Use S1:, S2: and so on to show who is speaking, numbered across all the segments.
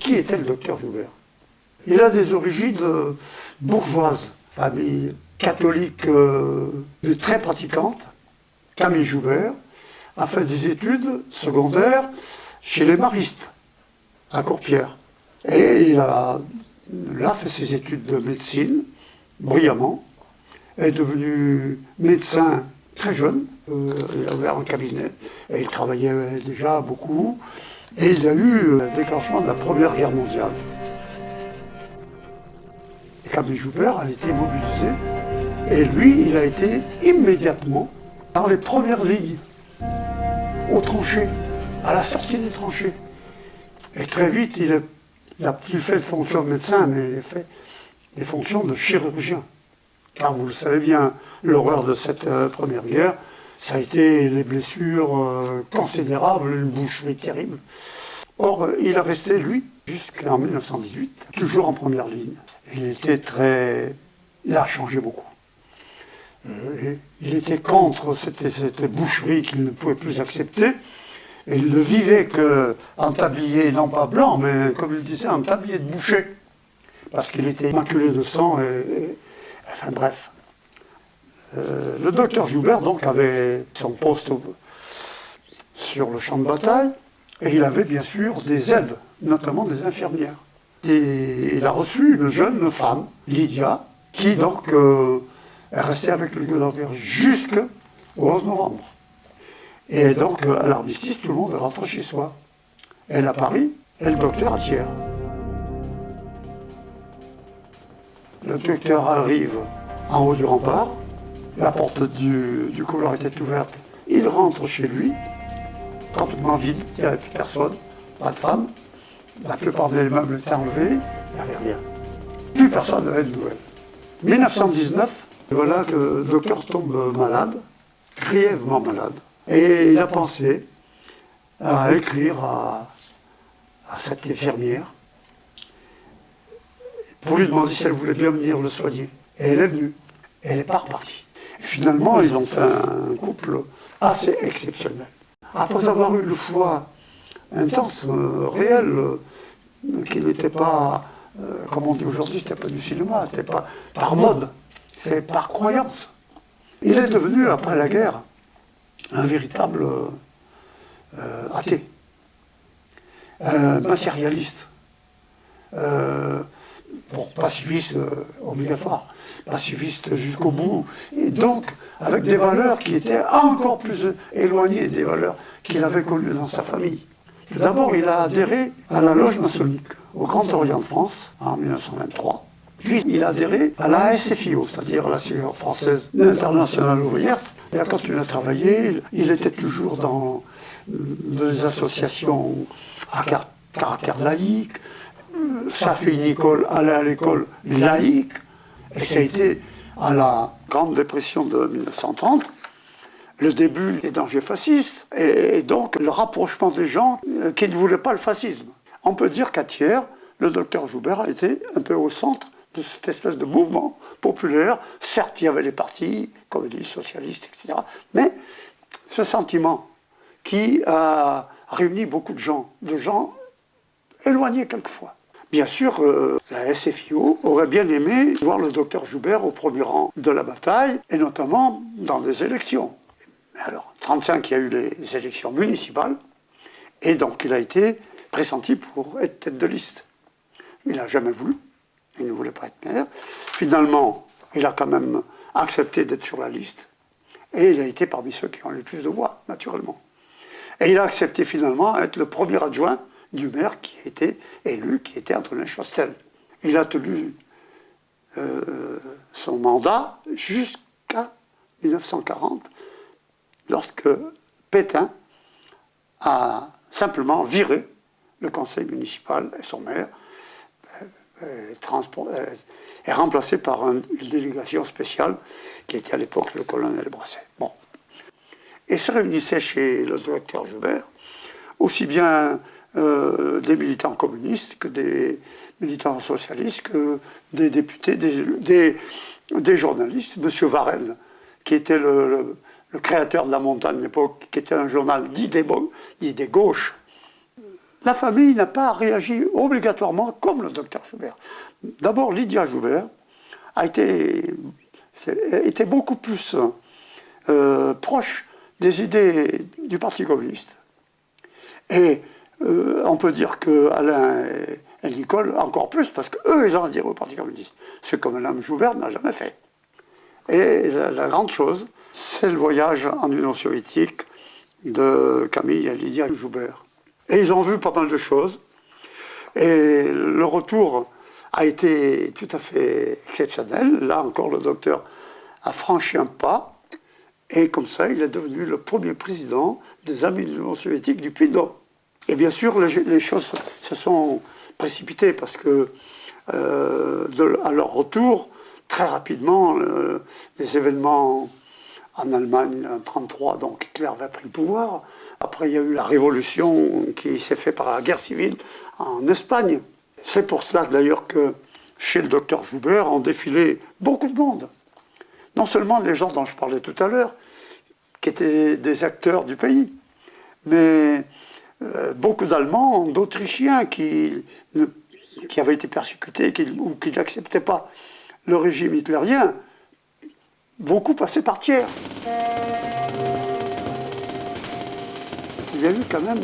S1: Qui était le docteur Joubert? Il a des origines bourgeoises, famille catholique très pratiquante. Camille Joubert a fait des études secondaires chez les maristes, à Courpierre. Et il a fait ses études de médecine, brillamment, est devenu médecin très jeune. Il a ouvert un cabinet et il travaillait déjà beaucoup. Et il a eu le déclenchement de la Première Guerre mondiale. Et Camille Joubert a été mobilisé et lui, il a été immédiatement dans les premières lignes, aux tranchées, à la sortie des tranchées. Et très vite, il n'a plus fait de fonction de médecin, mais il a fait des fonctions de chirurgien. Car vous le savez bien, l'horreur de cette Première Guerre, ça a été les blessures considérables, une boucherie terrible. Or, il est resté, lui, jusqu'en 1918, toujours en première ligne. Il a changé beaucoup. Il était contre cette boucherie qu'il ne pouvait plus accepter. Et il ne vivait qu'en tablier, non pas blanc, mais comme il disait, en tablier de boucher. Parce qu'il était maculé de sang enfin bref. Le docteur Joubert, donc, avait son poste sur le champ de bataille, et il avait bien sûr des aides, notamment des infirmières. Et il a reçu une jeune femme, Lydia, qui donc est restée avec le lieutenant jusqu'au 11 novembre. Et donc, à l'armistice, tout le monde est rentré chez soi. Elle à Paris, et le docteur à Thiers. Le docteur arrive en haut du rempart, la porte du couloir était ouverte, il rentre chez lui, complètement vide, il n'y avait plus personne, pas de femme, la plupart des meubles étaient enlevés, il n'y avait rien. Plus personne n'avait de nouvelles. 1919, voilà que le docteur tombe malade, grièvement malade, et il a pensé à écrire à cette infirmière pour lui demander si elle voulait bien venir le soigner. Et elle est venue. Et elle n'est pas repartie. Et finalement, ils ont fait un couple assez exceptionnel. Après avoir eu le choix intense, réel, qui n'était pas, comme on dit aujourd'hui, c'était pas du cinéma, c'était pas par mode, c'était par croyance. Il est devenu, après la guerre, un véritable athée, matérialiste. Pacifiste obligatoire, pacifiste jusqu'au bout, et donc avec des valeurs qui étaient encore plus éloignées des valeurs qu'il avait connues dans sa famille. Tout d'abord, il a adhéré à la loge maçonnique au Grand Orient de France en 1923, puis il a adhéré à la SFIO, c'est-à-dire la Société française internationale ouvrière. Il a continué à travailler, il était toujours dans des associations à caractère laïque. Sa fille Nicole allait à l'école laïque, et ça a été à la Grande Dépression de 1930, le début des dangers fascistes, et donc le rapprochement des gens qui ne voulaient pas le fascisme. On peut dire qu'à Thiers, le docteur Joubert a été un peu au centre de cette espèce de mouvement populaire. Certes, il y avait les partis, communistes, socialistes, etc., mais ce sentiment qui a réuni beaucoup de gens éloignés quelquefois. Bien sûr, la SFIO aurait bien aimé voir le docteur Joubert au premier rang de la bataille, et notamment dans des élections. Alors, en 1935, il y a eu les élections municipales, et donc il a été pressenti pour être tête de liste. Il n'a jamais voulu, il ne voulait pas être maire. Finalement, il a quand même accepté d'être sur la liste, et il a été parmi ceux qui ont eu le plus de voix, naturellement. Et il a accepté finalement d'être le premier adjoint du maire qui a été élu, qui était Antonin Chastel. Il a tenu son mandat jusqu'à 1940, lorsque Pétain a simplement viré le conseil municipal et son maire, est remplacé par une délégation spéciale qui était à l'époque le colonel Brasset. Bon. Et se réunissaient chez le docteur Joubert aussi bien des militants communistes que des militants socialistes, que des députés, des journalistes. Monsieur Varenne, qui était le créateur de La Montagne à l'époque, qui était un journal dit des gauches, La famille n'a pas réagi obligatoirement comme le docteur Joubert. D'abord, Lydia Joubert était beaucoup plus proche des idées du Parti communiste. Et on peut dire qu'Alain et Nicole encore plus, parce qu'eux, ils ont adhéré au Parti communiste. Ce que Mme Joubert n'a jamais fait. Et la grande chose, c'est le voyage en Union soviétique de Camille et Lydia Joubert. Et ils ont vu pas mal de choses. Et le retour a été tout à fait exceptionnel. Là encore, le docteur a franchi un pas. Et comme ça, il est devenu le premier président des Amis de l'Union soviétique du Puy-de-Dôme. Et bien sûr, les choses se sont précipitées parce que, à leur retour, très rapidement, les événements en Allemagne en 1933, donc Hitler avait pris le pouvoir. Après, il y a eu la révolution qui s'est faite par la guerre civile en Espagne. C'est pour cela d'ailleurs que chez le docteur Joubert ont défilé beaucoup de monde. Non seulement les gens dont je parlais tout à l'heure, qui étaient des acteurs du pays, mais beaucoup d'Allemands, d'Autrichiens qui avaient été persécutés ou qui n'acceptaient pas le régime hitlérien, beaucoup passaient par tiers. Il y a eu quand même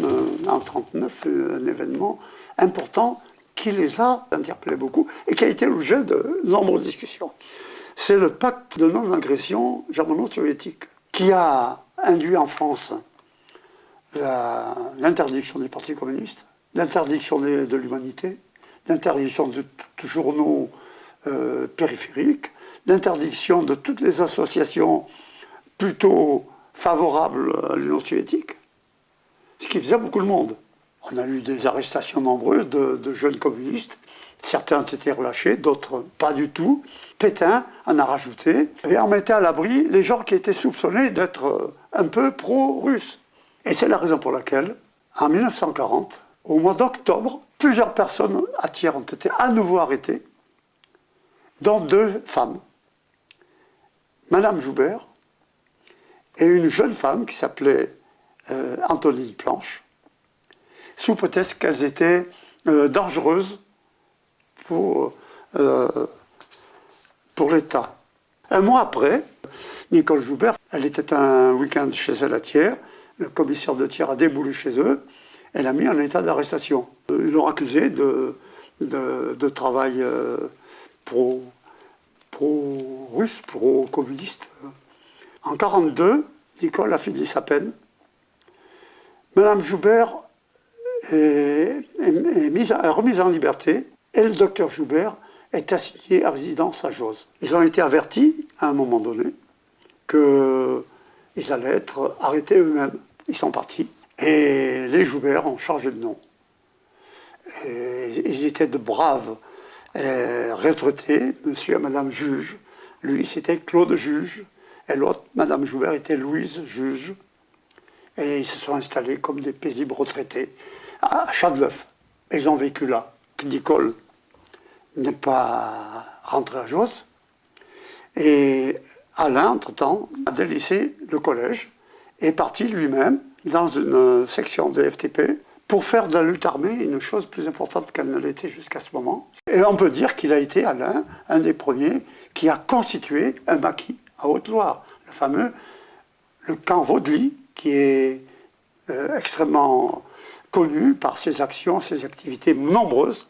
S1: en 1939 un événement important qui les a interpellés beaucoup et qui a été l'objet de nombreuses discussions. C'est le pacte de non-agression germano-soviétique qui a induit en France l'interdiction des partis communistes, l'interdiction de l'humanité, l'interdiction de tous les journaux périphériques, l'interdiction de toutes les associations plutôt favorables à l'Union soviétique, ce qui faisait beaucoup de monde. On a eu des arrestations nombreuses de jeunes communistes. Certains ont été relâchés, d'autres pas du tout. Pétain en a rajouté et en mettait à l'abri les gens qui étaient soupçonnés d'être un peu pro-russes. Et c'est la raison pour laquelle, en 1940, au mois d'octobre, plusieurs personnes à tiers ont été à nouveau arrêtées, dont 2 femmes. Madame Joubert et une jeune femme qui s'appelait Antonine Planche, sous prétexte qu'elles étaient dangereuses pour l'État. Un mois après, Nicole Joubert, elle était un week-end chez elle à Thiers, le commissaire de Thiers a déboulé chez eux, elle a mis en état d'arrestation. Ils l'ont accusée de travail pro-russe, pro-communiste. En 1942, Nicole a fini sa peine. Madame Joubert est remise en liberté et le docteur Joubert est assigné à résidence à Jose. Ils ont été avertis, à un moment donné, qu'ils allaient être arrêtés eux-mêmes. Ils sont partis. Et les Joubert ont changé de nom. Et ils étaient de braves retraités, monsieur et madame Juge. Lui, c'était Claude Juge. Et l'autre, madame Joubert, était Louise Juge. Et ils se sont installés comme des paisibles retraités à Châteauneuf. Ils ont vécu là. Nicole n'est pas rentré à Jos. Et Alain, entre-temps, a délaissé le collège et est parti lui-même dans une section de FTP pour faire de la lutte armée une chose plus importante qu'elle ne l'était jusqu'à ce moment. Et on peut dire qu'il a été, Alain, un des premiers qui a constitué un maquis à Haute-Loire, le fameux le camp Vaudely, qui est extrêmement connu par ses actions, ses activités nombreuses.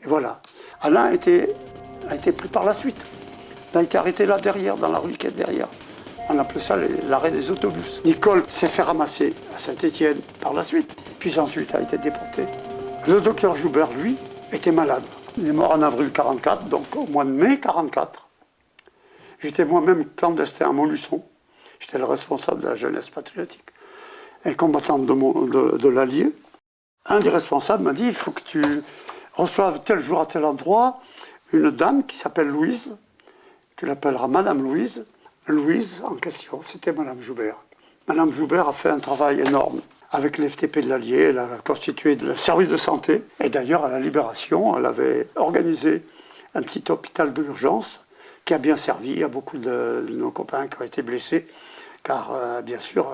S1: Et voilà. Alain a été pris par la suite. Il a été arrêté là derrière, dans la rue qui est derrière. On appelait ça l'arrêt des autobus. Nicole s'est fait ramasser à Saint-Étienne par la suite, puis ensuite a été déportée. Le docteur Joubert, lui, était malade. Il est mort en avril 1944, donc au mois de mai 1944. J'étais moi-même clandestin à Montluçon. J'étais le responsable de la jeunesse patriotique et combattant de l'Allier. Un des responsables m'a dit, il faut que tu reçoives tel jour à tel endroit une dame qui s'appelle Louise. Tu l'appelleras Madame Louise. Louise, en question, c'était Madame Joubert. Madame Joubert a fait un travail énorme avec l'FTP de l'Allier. Elle a constitué le service de santé. Et d'ailleurs, à la Libération, elle avait organisé un petit hôpital d'urgence qui a bien servi à beaucoup de nos copains qui ont été blessés. Car, bien sûr,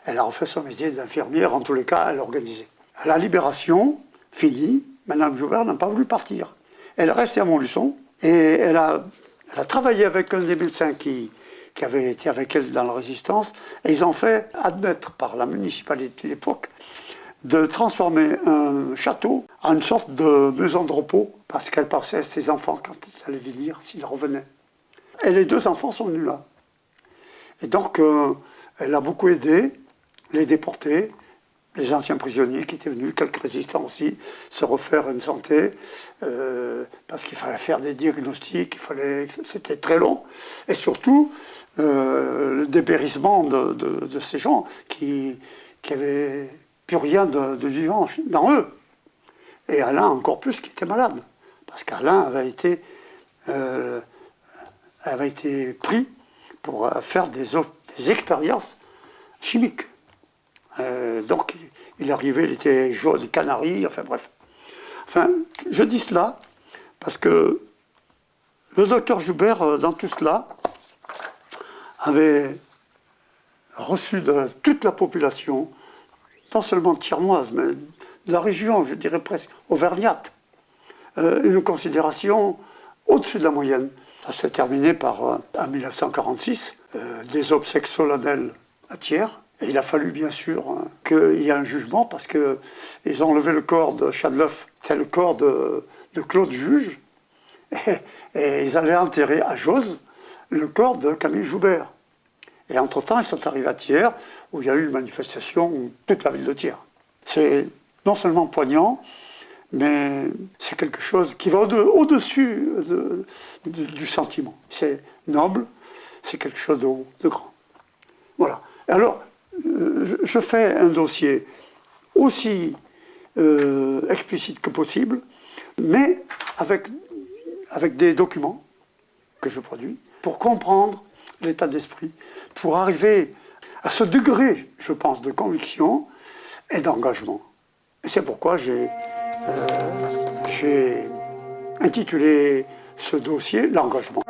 S1: elle a refait son métier d'infirmière. En tous les cas, elle organisait. À la Libération, finie, Madame Joubert n'a pas voulu partir. Elle est restée à Montluçon et elle a travaillé avec un des médecins qui avait été avec elle dans la résistance, et ils ont fait admettre par la municipalité de l'époque de transformer un château en une sorte de maison de repos, parce qu'elle pensait à ses enfants quand ils allaient venir, s'ils revenaient. Et les 2 enfants sont venus là. Et donc, elle a beaucoup aidé les déportés, les anciens prisonniers qui étaient venus, quelques résistants aussi, se refaire une santé, parce qu'il fallait faire des diagnostics, c'était très long, et surtout le dépérissement de ces gens qui avaient plus rien de vivant dans eux. Et Alain encore plus, qui était malade, parce qu'Alain avait été pris pour faire des expériences chimiques. Donc, il arrivait, il était jaune canari, enfin bref. Enfin, je dis cela parce que le docteur Joubert, dans tout cela, avait reçu de toute la population, non seulement thiermoise, mais de la région, je dirais presque auvergnate, une considération au-dessus de la moyenne. Ça s'est terminé par, en 1946, des obsèques solennelles à Thiers. Et il a fallu bien sûr qu'il y ait un jugement, parce qu'ils ont enlevé le corps de Chadleuf, c'est le corps de Claude Juge, et ils allaient enterrer à Jose le corps de Camille Joubert. Et entre-temps, ils sont arrivés à Thiers, où il y a eu une manifestation, toute la ville de Thiers. C'est non seulement poignant, mais c'est quelque chose qui va au-dessus du sentiment. C'est noble, c'est quelque chose de grand. Voilà. Alors, je fais un dossier aussi explicite que possible, mais avec des documents que je produis, pour comprendre l'état d'esprit, pour arriver à ce degré, je pense, de conviction et d'engagement. Et c'est pourquoi j'ai intitulé ce dossier « L'engagement ».